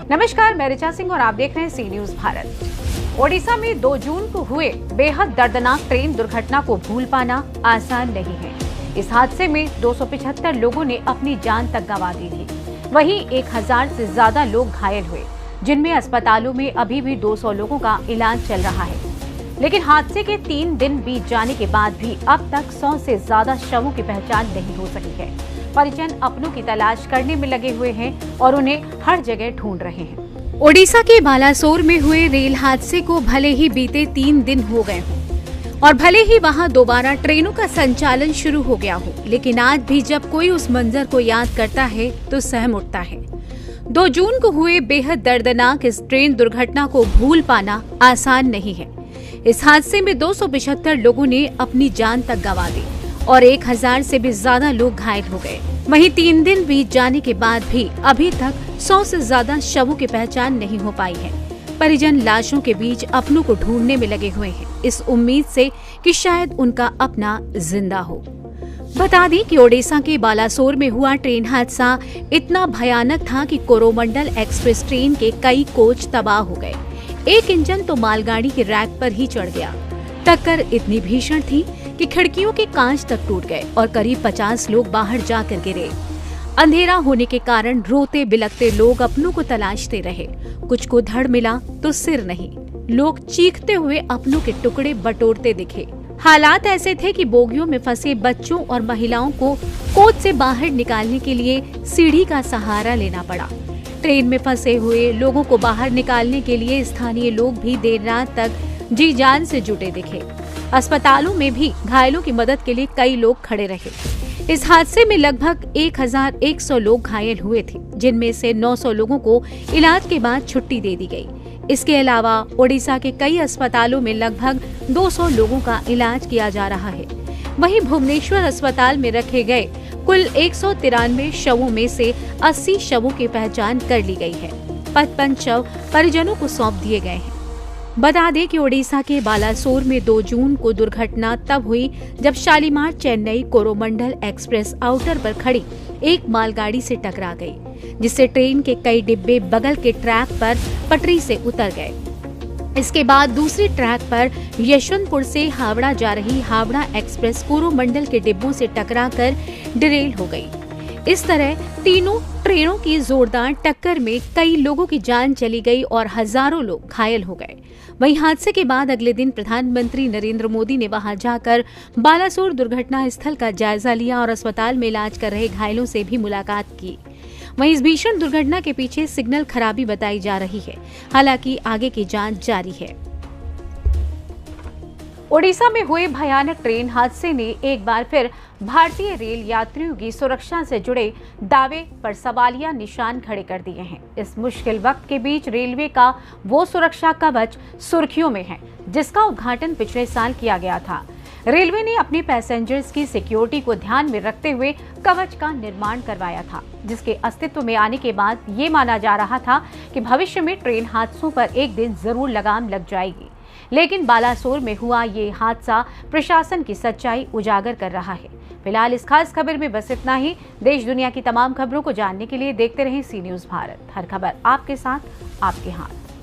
नमस्कार, मैं ऋचा सिंह और आप देख रहे हैं सी न्यूज भारत। ओडिशा में 2 जून को हुए बेहद दर्दनाक ट्रेन दुर्घटना को भूल पाना आसान नहीं है। इस हादसे में 275 लोगों ने अपनी जान तक गंवा दी थी। वहीं 1000 से ज्यादा लोग घायल हुए, जिनमें अस्पतालों में अभी भी 200 लोगों का इलाज चल रहा है। लेकिन हादसे के 3 दिन बीत जाने के बाद भी अब तक 100 से ज्यादा शवों की पहचान नहीं हो सकी है। परिजन अपनों की तलाश करने में लगे हुए हैं और उन्हें हर जगह ढूंढ रहे हैं। ओडिशा के बालासोर में हुए रेल हादसे को भले ही बीते 3 दिन हो गए हों और भले ही वहां दोबारा ट्रेनों का संचालन शुरू हो गया हो, लेकिन आज भी जब कोई उस मंजर को याद करता है तो सहम उठता है। 2 जून को हुए बेहद दर्दनाक इस ट्रेन दुर्घटना को भूल पाना आसान नहीं है। इस हादसे में 275 लोगों ने अपनी जान तक गंवा दी और 1000 से भी ज्यादा लोग घायल हो गए। वहीं 3 दिन बीत जाने के बाद भी अभी तक 100 से ज्यादा शवों की पहचान नहीं हो पाई है। परिजन लाशों के बीच अपनों को ढूंढने में लगे हुए हैं, इस उम्मीद से कि शायद उनका अपना जिंदा हो। बता दें कि ओडिशा के बालासोर में हुआ ट्रेन हादसा इतना भयानक था कि कोरोमंडल एक्सप्रेस ट्रेन के कई कोच तबाह हो गए। एक इंजन तो मालगाड़ी के रैक पर ही चढ़ गया। टक्कर इतनी भीषण थी कि खिड़कियों के कांच तक टूट गए और करीब 50 लोग बाहर जाकर गिरे। अंधेरा होने के कारण रोते बिलखते लोग अपनों को तलाशते रहे। कुछ को धड़ मिला तो सिर नहीं। लोग चीखते हुए अपनों के टुकड़े बटोरते दिखे। हालात ऐसे थे कि बोगियों में फंसे बच्चों और महिलाओं को कोच से बाहर निकालने के लिए सीढ़ी का सहारा लेना पड़ा। ट्रेन में फंसे हुए लोगों को बाहर निकालने के लिए स्थानीय लोग भी देर रात तक जी जान से जुटे दिखे। अस्पतालों में भी घायलों की मदद के लिए कई लोग खड़े रहे। इस हादसे में लगभग 1100 लोग घायल हुए थे, जिनमें से 900 लोगों को इलाज के बाद छुट्टी दे दी गई। इसके अलावा ओडिशा के कई अस्पतालों में लगभग 200 लोगों का इलाज किया जा रहा है। वहीं भुवनेश्वर अस्पताल में रखे गए कुल 193 शवों में से 80 शवों की पहचान कर ली गई है। 55 शव परिजनों को सौंप दिए गए हैं। बता दें कि ओडिशा के बालासोर में 2 जून को दुर्घटना तब हुई जब शालीमार चेन्नई कोरोमंडल एक्सप्रेस आउटर पर खड़ी एक मालगाड़ी से टकरा गई, जिससे ट्रेन के कई डिब्बे बगल के ट्रैक पर पटरी से उतर गए। इसके बाद दूसरी ट्रैक पर यशवंतपुर से हावड़ा जा रही हावड़ा एक्सप्रेस कोरोमंडल के डिब्बों से टकराकर डिरेल हो गई। इस तरह तीनों ट्रेनों की जोरदार टक्कर में कई लोगों की जान चली गई और हजारों लोग घायल हो गए। वहीं हादसे के बाद अगले दिन प्रधानमंत्री नरेंद्र मोदी ने वहां जाकर बालासोर दुर्घटना स्थल का जायजा लिया और अस्पताल में इलाज कर रहे घायलों से भी मुलाकात की। वहीं इस भीषण दुर्घटना के पीछे सिग्नल खराबी बताई जा रही है। हालांकि आगे की जांच जारी है। ओडिशा में हुए भयानक ट्रेन हादसे ने एक बार फिर भारतीय रेल यात्रियों की सुरक्षा से जुड़े दावे पर सवालिया निशान खड़े कर दिए हैं। इस मुश्किल वक्त के बीच रेलवे का वो सुरक्षा कवच सुर्खियों में है, जिसका उद्घाटन पिछले साल किया गया था। रेलवे ने अपने पैसेंजर्स की सिक्योरिटी को ध्यान में रखते हुए कवच का निर्माण करवाया था, जिसके अस्तित्व में आने के बाद ये माना जा रहा था कि भविष्य में ट्रेन हादसों पर एक दिन जरूर लगाम लग जाएगी। लेकिन बालासोर में हुआ ये हादसा प्रशासन की सच्चाई उजागर कर रहा है। फिलहाल इस खास खबर में बस इतना ही। देश दुनिया की तमाम खबरों को जानने के लिए देखते रहें सी न्यूज भारत। हर खबर आपके साथ, आपके हाथ।